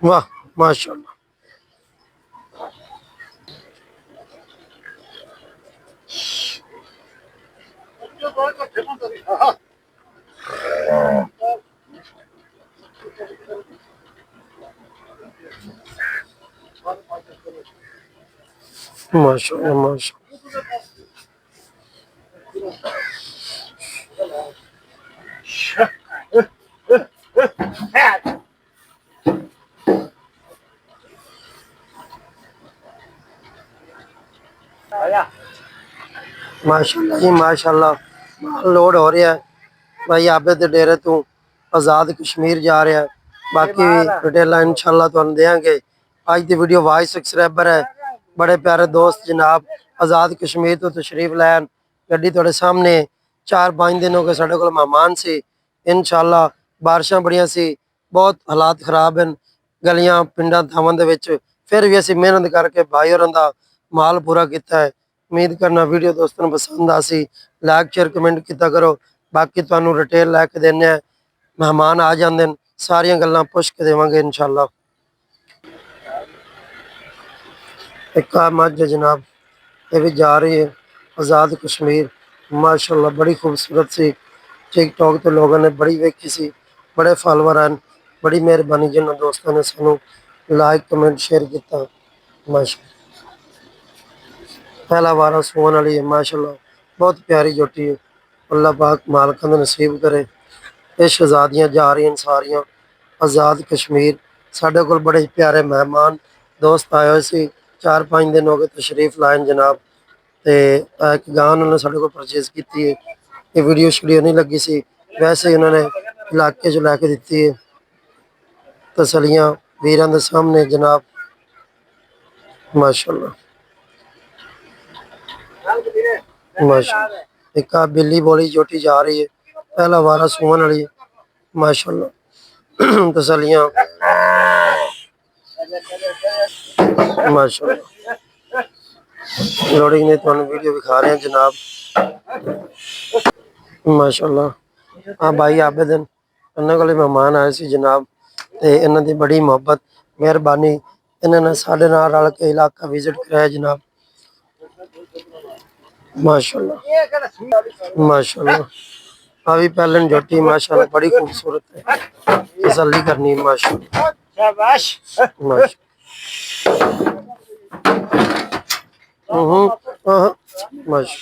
वाह माशाल्लाह। माशाल्लाह माशाल्लाह। माशाल्लाह जी माशाल्लाह। लोड हो रहा है भाई आबे दे डेरे तू आज़ाद कश्मीर जा रहा है। बाकी डिटेल इंशाल्लाह तुहानू देंगे। अज की वीडियो वाइस सब्सक्राइबर है बड़े प्यारे दोस्त जनाब आज़ाद कश्मीर तो तशरीफ लैन गड्डी तुहाडे सामने 4-5 दिन हो गए साडे कोल मेहमान सी। इंशाल्लाह बारिशां बड़ियां सी बहुत हालात खराब हैं गलियां पिंडां थावां दे विच फिर भी असीं मेहनत करके भाई होरां दा माल पूरा किया है। उम्मीद करना वीडियो दोस्तों को पसंद आसी लाइक शेयर कमेंट किया करो। बाकी तुहानू रिटेल लैके देने मेहमान आ जाते हैं सारिया गल्लां पुछ के देवांगे इंशाल्लाह। एक मझ है जनाब ये भी जा रही है आज़ाद कश्मीर माशाल्लाह बड़ी खूबसूरत सी। टिकटॉक तो लोगों ने बड़ी वेखी सी बड़े फॉलोवर हैं बड़ी मेहरबानी जिन्होंने दोस्तों ने सानू लाइक कमेंट शेयर किया माशा पहला वारा सोन वाली है माशाल्लाह बहुत प्यारी जोटी है। अल्लाह पाक मालकां दा नसीब करे। ये शहजादियाँ जा रही हैं सारियां आज़ाद कश्मीर। साढ़े को बड़े प्यारे मेहमान दोस्त आए हुए सी 4-5 दिन हो गए तशरीफ लाए जनाब। तो एक गां उन्होंने साढ़े को परचेज की है। ये वीडियो शीडियो नहीं लगी सी वैसे ही उन्होंने इलाके च लैके दी है तसलियाँ वीरां दे सामने जनाब माशाल्लाह माशाल्लाह। एक बिल्ली बोली जोटी जा रही है पहला वारा सुमन वाली माशाल्लाह तसलियाँ माशाल्लाह। लोडिंग ने तुहानू वीडियो दिखा रहे हैं जनाब माशाल्लाह। हाँ भाई आबेदन इन्होंने को मेहमान आए सी जनाब तो इन्हों की बड़ी मुहब्बत मेहरबानी इन्होंने साढ़े नाल रल के इलाका विजिट कराया जनाब माशाल्लाह माशाल्लाह। अभी पहले जोटी माशाल्लाह बड़ी खूबसूरत है तसल्ली करनी माशाल्लाह माशाल्लाह।